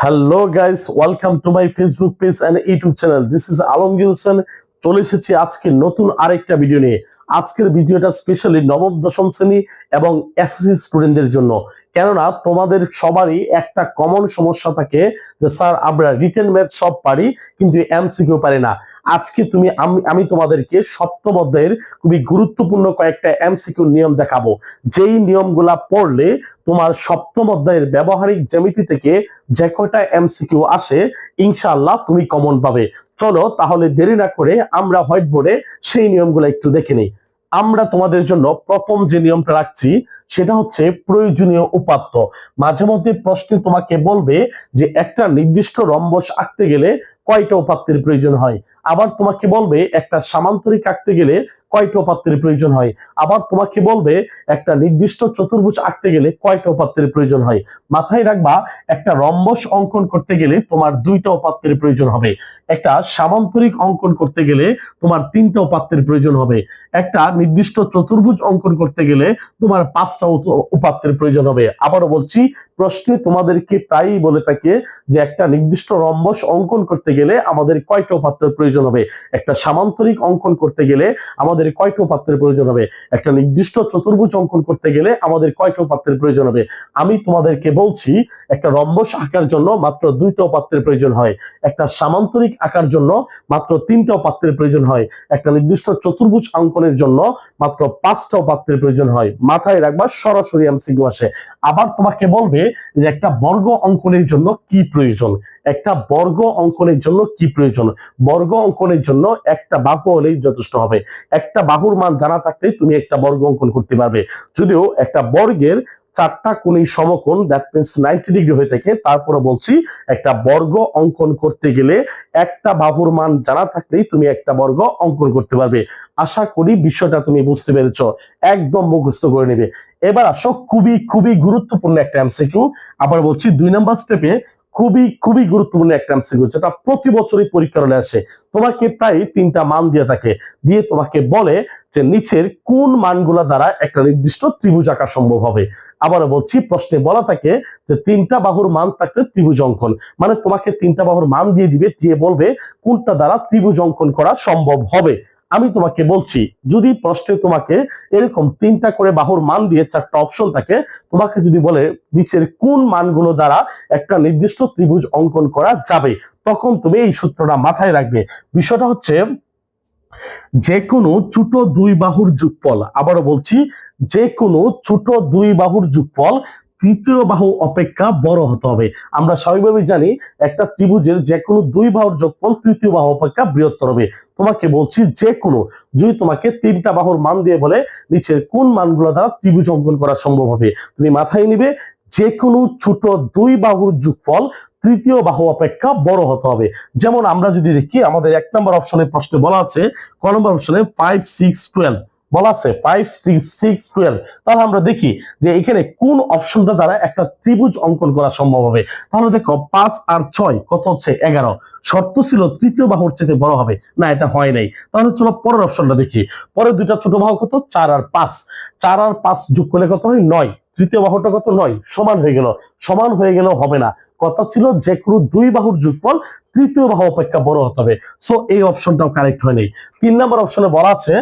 Hello guys, welcome to my Facebook page and YouTube channel. This is Alamgir Hossain. চলে এসেছি আজকে নতুন আরেকটা ভিডিও নিয়ে। আজকের ভিডিওটা স্পেশালি নবম দশম শ্রেণী এবং এসএসসি স্টুডেন্টদের জন্য। কেননা তোমাদের সবারই একটা কমন সমস্যা থাকে যে স্যার আমরা রিটেন ম্যাথ সব পারি কিন্তু এমসিকিউ পারি না। আজকে আমি তোমাদেরকে সপ্তম অধ্যায়ের খুবই গুরুত্বপূর্ণ কয়েকটা এমসিকিউ নিয়ম দেখাবো, যেই নিয়মগুলা পড়লে তোমার সপ্তম অধ্যায়ের ব্যবহারিক জ্যামিতি থেকে যে কয়টা এমসিকিউ আসে ইনশাআল্লাহ তুমি কমন পাবে। চলো তাহলে দেরি না করে আমরা হোয়াইট বোর্ডে সেই নিয়মগুলো একটু দেখে নিই। আমরা তোমাদের জন্য প্রথম যে নিয়মটা রাখছি সেটা হচ্ছে প্রয়োজনীয় উপাত্ত। মাঝে মধ্যে প্রশ্নে তোমাকে বলবে যে একটা নির্দিষ্ট রম্বস আঁকতে গেলে কয়টা উপাত্তের প্রয়োজন হয়, আবার তোমাকে বলবে একটা সামান্তরিক আঁকতে গেলে কয়টা উপাত্তের প্রয়োজন হয়, আবার তোমাকে বলবে একটা নির্দিষ্ট চতুর্ভুজ আঁকতে গেলে কয়টা উপাত্তের প্রয়োজন হয়। মাথায় রাখবা, একটা রম্বস অঙ্কন করতে গেলে তোমার দুইটা উপাত্তের প্রয়োজন হবে, একটা সামান্তরিক অঙ্কন করতে গেলে তোমার তিনটা উপাত্তের প্রয়োজন হবে, একটা নির্দিষ্ট চতুর্ভুজ অঙ্কন করতে গেলে তোমার পাঁচটা উপাত্তের প্রয়োজন হবে। আবারও বলছি, প্রশ্নে তোমাদেরকে প্রায়ই বলে থাকে যে একটা নির্দিষ্ট রম্বস অঙ্কন করতে গেলে আমাদের কয়টা উপাত্তের প্রয়োজন হবে, একটা সামান্তরিক অঙ্কন করতে গেলে আমাদের কয়টা উপাত্তের প্রয়োজন হবে, একটা নির্দিষ্ট চতুর্ভুজ অঙ্কন করতে গেলে আমাদের কয়টা উপাত্তের প্রয়োজন হবে। আমি তোমাদেরকে বলছি, একটা রম্বস আঁকার জন্য মাত্র দুইটা উপাত্তের প্রয়োজন হয়, একটা সামান্তরিক আঁকার জন্য মাত্র তিনটা উপাত্তের প্রয়োজন হয়, একটা নির্দিষ্ট চতুর্ভুজ অঙ্কনের জন্য মাত্র পাঁচটা উপাত্তের প্রয়োজন হয়। মাথায় রাখবা, সরাসরি এমসিকিউ আসে। আবার তোমাকে বলবে যে একটা বর্গ অঙ্কনের জন্য কি প্রয়োজন, একটা বর্গ অঙ্কনের জন্য কি প্রয়োজন। বর্গ অঙ্কনের জন্য একটা বাহু হলেই যথেষ্ট হবে। একটা বাহুর মান জানা থাকলে তুমি একটা বর্গ অঙ্কন করতে পারবে। যদিও একটা বর্গের চারটা কোণই সমকোণ, দ্যাট মিন্স 90 ডিগ্রি হয়ে থাকে, তারপরে বলছি একটা বর্গ অঙ্কন করতে গেলে একটা বাহুর মান জানা থাকলেই তুমি একটা বর্গ অঙ্কন করতে পারবে। আশা করি বিষয়টা তুমি বুঝতে পেরেছো, একদম মুখস্থ করে নেবে। এবার আসো খুবই খুবই গুরুত্বপূর্ণ একটা এমসিকিউ। আবার বলছি, 2 নম্বর স্টেপে খুবই খুবই গুরুত্বপূর্ণ একটা এমসিকিউ, যেটা প্রতি বছরই পরীক্ষা হলে আসে। তোমাকে প্রায় তিনটা মান দিয়ে থাকে, দিয়ে তোমাকে বলে যে নিচের কোন মানগুলা দ্বারা একটা নির্দিষ্ট ত্রিভুজ আঁকা সম্ভব হবে। আবারও বলছি, প্রশ্নে বলা থাকে যে তিনটা বাহুর মান থাকলে ত্রিভুজ অঙ্কন, মানে তোমাকে তিনটা বাহুর মান দিয়ে দিবে, দিয়ে বলবে কোনটা দ্বারা ত্রিভুজ অঙ্কন করা সম্ভব হবে। আমি তোমাকে বলছি, যদি প্রশ্নে তোমাকে এরকম তিনটা করে বাহুর মান দিয়ে চারটা অপশন থাকে, তোমাকে যদি বলে নিচের কোন মানগুলো দ্বারা একটা নির্দিষ্ট ত্রিভুজ অঙ্কন করা যাবে, তখন তুমি এই সূত্রটা মাথায় রাখবে। বিষয়টা হচ্ছে, যে কোনো ছোট দুই বাহুর যোগফল, আবারও বলছি, যে কোনো ছোট দুই বাহুর যোগফল তৃতীয় বাহু অপেক্ষা বড় হতে হবে। আমরা স্বাভাবিকভাবে জানি একটা ত্রিভুজের যে কোনো দুই বাহুর যোগফল তৃতীয় বাহু অপেক্ষা বৃহত্তর হবে। তোমাকে বলছি, যে কোনো, যদি তোমাকে তিনটা বাহুর মান দিয়ে বলে নিচের কোন মানগুলো দ্বারা ত্রিভুজ অঙ্কন করা সম্ভব হবে, তুমি মাথায় নিবে যে কোনো ছোট দুই বাহুর যোগফল তৃতীয় বাহু অপেক্ষা বড় হতে হবে। যেমন আমরা যদি দেখি, আমাদের 1 নম্বর অপশনের প্রশ্নে বলা আছে, ক নম্বর অপশনে 5 6 12 বলা আছে 5 6 12। তাহলে আমরা দেখি যে এখানে কোন অপশনটা দ্বারা একটা ত্রিভুজ অঙ্কন করা সম্ভব হবে। তাহলে দেখো 5 আর 6 কত হচ্ছে 11। শর্ত ছিল তৃতীয় বাহুর চেয়ে বড় হবে, না এটা হয় নাই। তাহলে চলো পরের অপশনটা দেখি। পরের দুইটা ছোট বাহু কত, 4 আর 5। 4 আর 5 যোগ করলে কত হয়, 9। তৃতীয় বাহুটা কত, 9। সমান হয়ে গেল। সমান হয়ে গেলেও হবে না, কথা ছিল যে কোনো দুই বাহুর যোগফল তৃতীয় বাহু অপেক্ষা বড় হতে হবে। সো এই অপশনটাও কারেক্ট হয়নি। 3 নম্বর অপশনে বলা আছে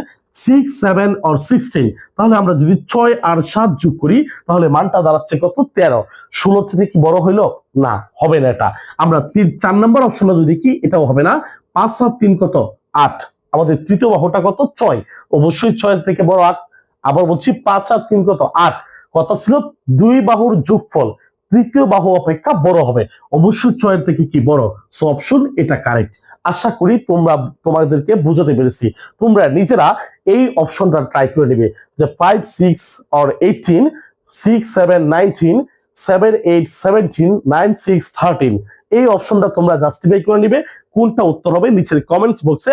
6 7 or 16। তাহলে আমরা যদি 6 আর 7 যোগ করি তাহলে মানটা দাঁড়াচ্ছে কত, 13। 16 থেকে কি বড় হইলো, না হবে না এটা। আমরা 4 নম্বর অপশনে যদি কি, এটাও হবে না। 5 আর 3 কত, 8। আমাদের তৃতীয় বাহুটা কত, 6, অবশ্যই 6 থেকে বড় 8। আবার বলছি 5 আর 3 কত, 8। কথা ছিল দুই বাহুর যোগফল তৃতীয় বাহু অপেক্ষা বড় হবে, অবশ্যই 6 থেকে কি বড়। সো অপশন এটা কারেক্ট। আশা করি তোমাদেরকে বুঝাতে পেরেছি। তোমরা নিজেরা এই অপশনটা ট্রাই করে নেবে যে 5 6 or 18, 6 7 19, 7 8 17, 9 6 13। এই অপশনটা তোমরা জাস্টিফাই করে নিবে, কোনটা উত্তর হবে নিচের কমেন্টস বক্সে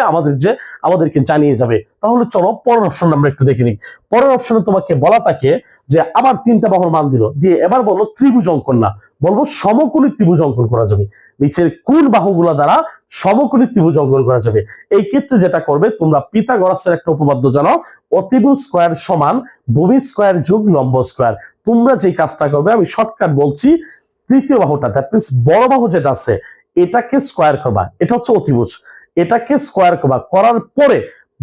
আমাদেরকে জানিয়ে যাবে। তাহলে চলো পরের অপশন আমরা একটু দেখে নিই। পরের অপশনে তোমাকে বলা থাকে যে আবার তিনটা বাহুর মান দিল, দিয়ে এবার বলো ত্রিভুজ অঙ্কন না, বলবো সমকোণী ত্রিভুজ অঙ্কন করা যাবে। নিচের কোন বাহুগুলা দ্বারা সমকোণী ত্রিভুজ অঙ্কন করা যাবে। এই ক্ষেত্রে যেটা করবে, তোমরা পিথাগোরাসের একটা উপপাদ্য জানো, অতিভুজ স্কয়ার সমান ভূমি স্কয়ার যোগ লম্ব স্কয়ার। তোমরা যে কাজটা করবে, আমি শর্টকাট বলছি, তৃতীয় বাহুটা দ্যাট মিন্স বড় বাহু যেটা আছে এটাকে স্কোয়ার করবা, এটা হচ্ছে অতিভুজ, এটাকে স্কোয়ার করবা, করার পরে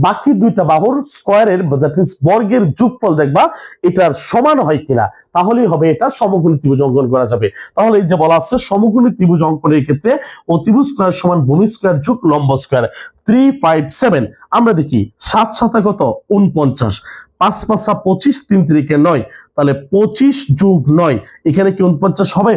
বাকি দুইটা বাহুর স্কোয়ারের দ্যাট মিন্স বর্গের যোগফল দেখবা এটার সমান হয় কিনা, তাহলেই হবে এটা সমকোণী ত্রিভুজ অঙ্কন করা যাবে। তাহলে এই যে বলা আছে সমকোণী ত্রিভুজ অঙ্কনের ক্ষেত্রে অতিভুজ স্কোয়ার সমান ভূমি স্কোয়ার যোগ লম্ব স্কোয়ার 357। আমরা দেখি 7 7 কত 49, 5 5 25, 3 3 9, তাহলে 25 যোগ 9 এখানে কি 49 হবে?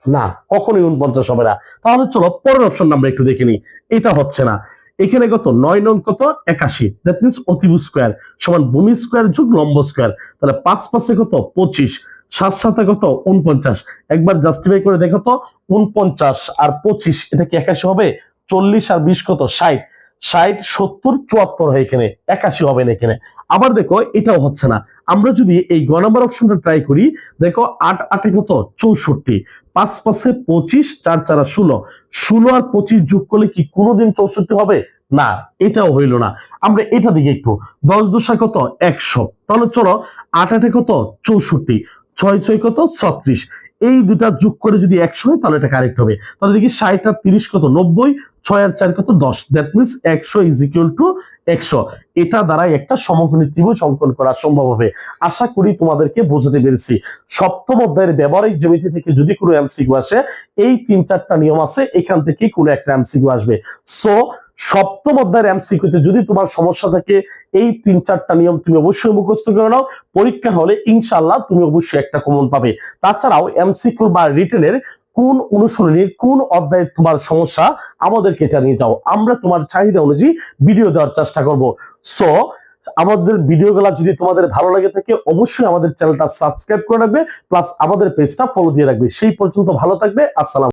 না, কখনোই 49 হবে না। তাহলে চলো পরের অপশন আমরা একটু দেখে নিই। এটা হচ্ছে না। এখানে কত 9 9 কত 81, দ্যাট মিন্স অতিভুজ স্কোয়ার সমান ভূমি স্কোয়ার যোগ লম্ব স্কোয়ার, তাহলে 5 5 কত 25, 7 7 কত 49। একবার জাস্টিফাই করে দেখো তো 49 আর 25 এটা কি 81 হবে? 40 আর 20 কত 60, 60 70 74 হয় এখানে, 81 হবে না এখানে। আবার দেখো এটাও হচ্ছে না। আমরা যদি এই গ নাম্বার অপশনটা ট্রাই করি, দেখো 8 8 কত 64, 5 5 25, 4 4 16, 16 আর 25 যোগ করলে কি কোনোদিন 64 হবে? না, এটাও হইল না। আমরা এটা দিকে একটু 10 2 কত 100, তাহলে চলো 8 8 কত 64, 6 6 কত 36, এই দুটা যোগ করে যদি 100 হয় তাহলে এটা কারেক্ট হবে। তাহলে দেখি 60 আর 30 কত 90, 6 আর 4 কত 10, that means 100 is equal to 100। এটা দ্বারাই একটা সমকোণী ত্রিভুজ অঙ্কন করা সম্ভব হবে। আশা করি তোমাদেরকে বোঝাতে পেরেছি। সপ্তম অধ্যায়ের ব্যবহারিক জ্যামিতি থেকে যদি কোনো এমসিকিউ আসে, এই 3-4টা নিয়ম আছে, এখান থেকে কোনো একটা এমসিকিউ আসবে। সো সপ্তম অধ্যায়ের এমসিকিউতে যদি তোমার সমস্যা থাকে, এই 3-4টা নিয়ম তুমি অবশ্যই মুখস্থ করে নাও। পরীক্ষা হলে ইনশাআল্লাহ তুমি অবশ্যই একটা কমন পাবে। তাছাড়াও এমসিকিউ বা রিটেনের কোন অনুশীলনীর কোন অধ্যায়ের তোমার সমস্যা আমাদেরকে জানিয়ে যাও, আমরা তোমার চাহিদা অনুযায়ী ভিডিও দেওয়ার চেষ্টা করব। সো আমাদের ভিডিওগুলো যদি তোমাদের ভালো লাগে থাকে অবশ্যই আমাদের চ্যানেলটা সাবস্ক্রাইব করে রাখবে, প্লাস আমাদের পেজটা ফলো দিয়ে রাখবে। সেই পর্যন্ত ভালো থাকবে। আসসালাম।